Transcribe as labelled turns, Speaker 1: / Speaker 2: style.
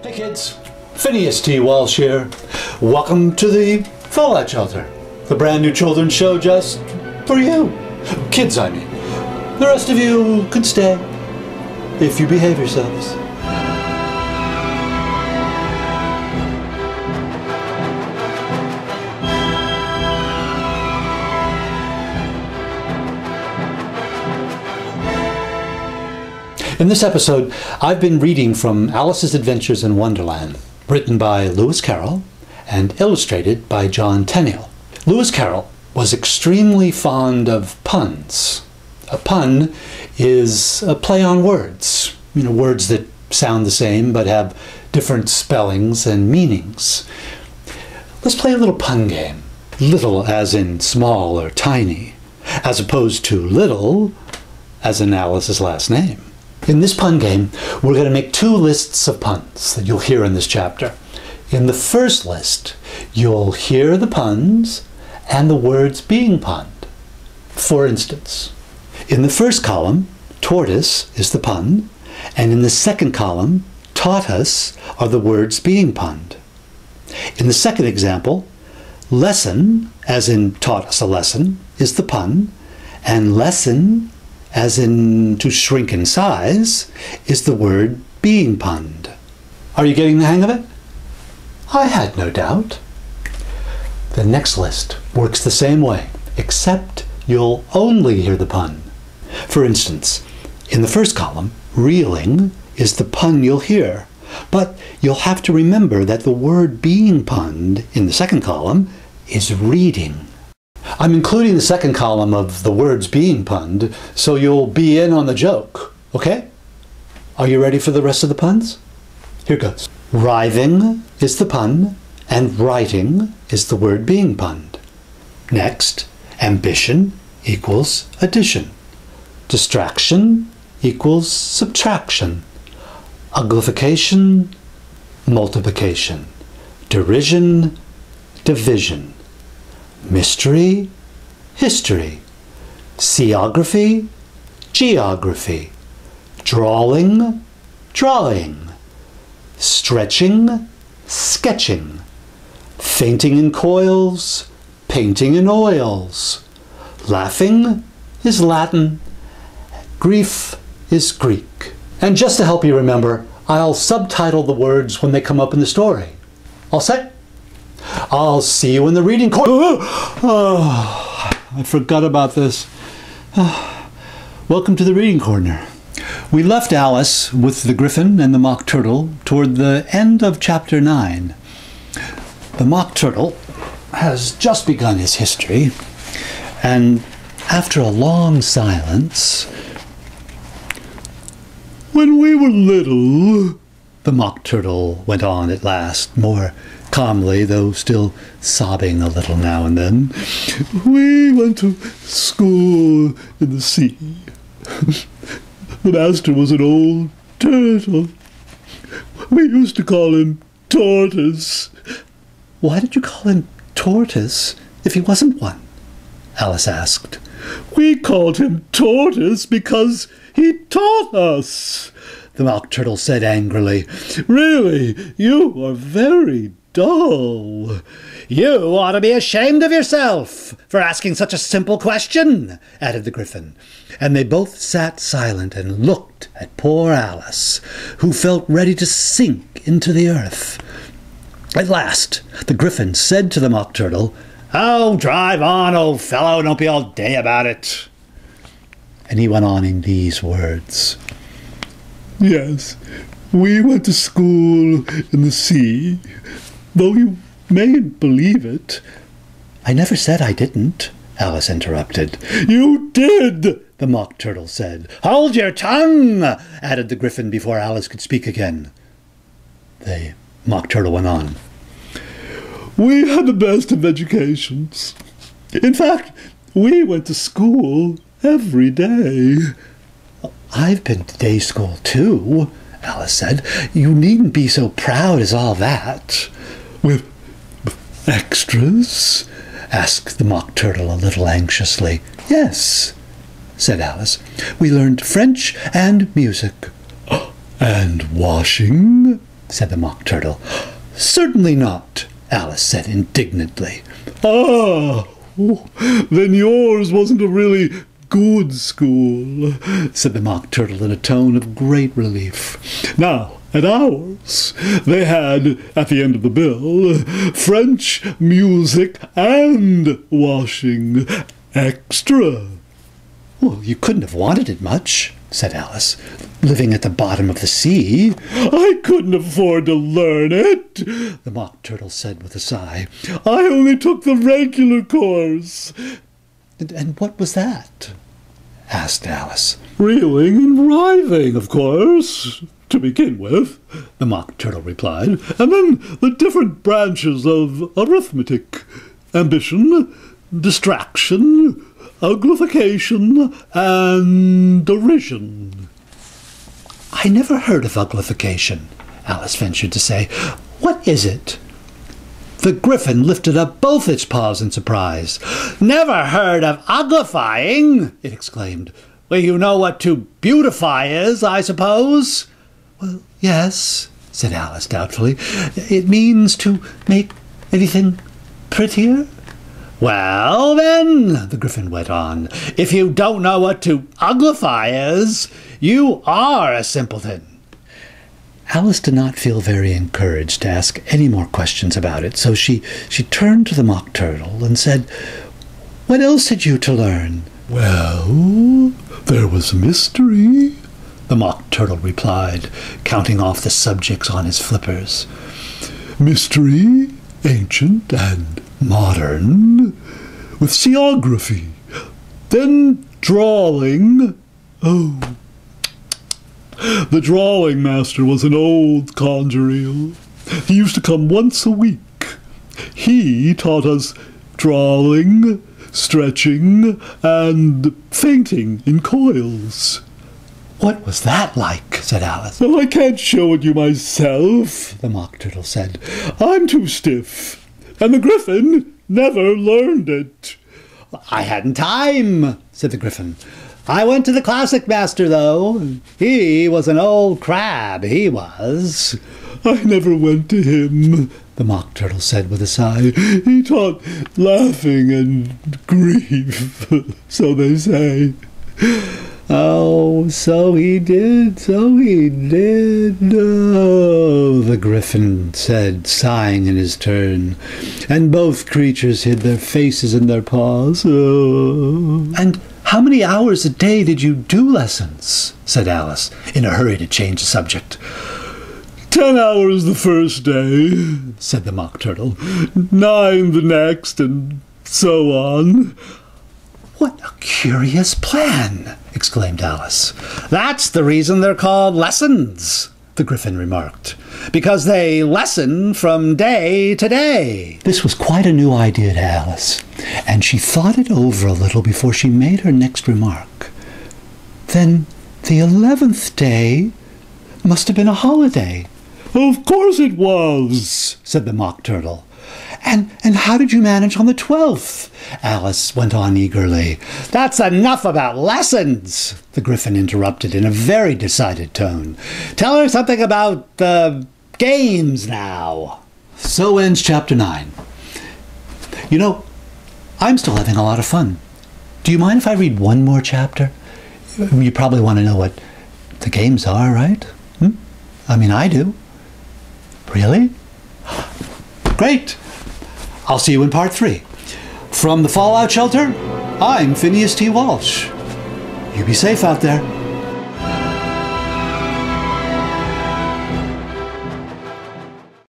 Speaker 1: Hey kids, Phineas T. Walsh here. Welcome to the Fallout Shelter, the brand new children's show just for you. Kids, I mean. The rest of you can stay, if you behave yourselves. In this episode, I've been reading from Alice's Adventures in Wonderland, written by Lewis Carroll and illustrated by John Tenniel. Lewis Carroll was extremely fond of puns. A pun is a play on words, words that sound the same but have different spellings and meanings. Let's play a little pun game. Little as in small or tiny, as opposed to little as in Alice's last name. In this pun game, we're going to make two lists of puns that you'll hear in this chapter. In the first list, you'll hear the puns and the words being punned. For instance, in the first column, tortoise is the pun, and in the second column, taught us are the words being punned. In the second example, lesson, as in taught us a lesson, is the pun, and lesson, as in to shrink in size, is the word being punned. Are you getting the hang of it? I had no doubt. The next list works the same way, except you'll only hear the pun. For instance, in the first column, reeling is the pun you'll hear, but you'll have to remember that the word being punned in the second column is reading. I'm including the second column of the words being punned, so you'll be in on the joke, okay? Are you ready for the rest of the puns? Here goes. Writhing is the pun, and writing is the word being punned. Next, ambition equals addition. Distraction equals subtraction. Uglification, multiplication. Derision, division. Mystery, history. Seography, geography. Drawing, drawing. Stretching, sketching. Fainting in coils, painting in oils. Laughing is Latin. Grief is Greek. And just to help you remember, I'll subtitle the words when they come up in the story. All set? I'll see you in the reading corner. Oh, I forgot about this. Welcome to the reading corner. We left Alice with the griffin and the mock turtle toward the end of chapter 9. The mock turtle has just begun his history, and after a long silence, "When we were little," the mock turtle went on at last, more calmly, though still sobbing a little now and then, "we went to school in the sea. The master was an old turtle. We used to call him Tortoise." "Why did you call him Tortoise if he wasn't one?" Alice asked. "We called him Tortoise because he taught us," the mock turtle said angrily. "Really, you are very dull." "You ought to be ashamed of yourself for asking such a simple question," added the griffin. And they both sat silent and looked at poor Alice, who felt ready to sink into the earth. At last, the griffin said to the mock turtle, "Oh, drive on, old fellow, don't be all day about it." And he went on in these words. "Yes, we went to school in the sea, though you mayn't believe it." "I never said I didn't," Alice interrupted. "You did," the mock turtle said. "Hold your tongue," added the griffin before Alice could speak again. The mock turtle went on. "We had the best of educations. In fact, we went to school every day." "I've been to day school too," Alice said. "You needn't be so proud as all that." "With extras?" asked the mock turtle a little anxiously. "Yes," said Alice. "We learned French and music." "And washing?" said the Mock Turtle. "Certainly not," Alice said indignantly.
Speaker 2: "Ah, then yours wasn't a really good school," said the Mock Turtle in a tone of great relief. "Now, at ours, they had, at the end of the bill, French, music, and washing. Extra."
Speaker 1: "Well, you couldn't have wanted it much," said Alice, "living at the bottom of the sea."
Speaker 2: "I couldn't afford to learn it," the Mock Turtle said with a sigh. "I only took the regular course."
Speaker 1: And what was that?" asked Alice.
Speaker 2: "Reeling and writhing, of course, to begin with," the Mock Turtle replied, "and then the different branches of arithmetic: ambition, distraction, uglification, and derision."
Speaker 1: "I never heard of uglification," Alice ventured to say. "What is it?" The Gryphon lifted up both its paws in surprise. "Never heard of uglifying!" it exclaimed. "Well, you know what to beautify is, I suppose?" "Well, yes," said Alice doubtfully. "It means to make anything prettier." "Well, then," the Gryphon went on, "if you don't know what to uglify is, you are a simpleton." Alice did not feel very encouraged to ask any more questions about it, so she turned to the Mock Turtle and said, "What else had you to learn?"
Speaker 2: "Well, there was mystery," the Mock Turtle replied, counting off the subjects on his flippers. "Mystery, ancient and modern, with seaography, then drawing. Oh, the drawing master was an old conjureel. He used to come once a week. He taught us drawing, stretching, and fainting in coils."
Speaker 1: "What was that like?" said Alice.
Speaker 2: "Oh, I can't show it you myself," the Mock Turtle said. "I'm too stiff, and the Gryphon never learned it."
Speaker 1: "I hadn't time," said the Gryphon. "I went to the classic master, though. He was an old crab, he was."
Speaker 2: "I never went to him," the Mock Turtle said with a sigh. "He taught laughing and grief, so they say."
Speaker 1: "Oh, so he did, so he did. Oh," the Gryphon said, sighing in his turn. And both creatures hid their faces in their paws. "Oh." "And how many hours a day did you do lessons?" said Alice, in a hurry to change the subject.
Speaker 2: 10 hours the first day," said the Mock Turtle. 9 the next, and so on."
Speaker 1: "What a curious plan!" exclaimed Alice. "That's the reason they're called lessons," the Gryphon remarked, "because they lessen from day to day." This was quite a new idea to Alice, and she thought it over a little before she made her next remark. "Then the 11th day must have been a holiday."
Speaker 2: "Of course it was,"
Speaker 1: said the Mock Turtle. And how did you manage on the 12th?" Alice went on eagerly. "That's enough about lessons," the Gryphon interrupted in a very decided tone. "Tell her something about the games now." So ends Chapter 9. You know, I'm still having a lot of fun. Do you mind if I read one more chapter? You probably want to know what the games are, right? I mean, I do. Really? Great! I'll see you in Part 3. From the Fallout Shelter, I'm Phineas T. Walsh. You be safe out there.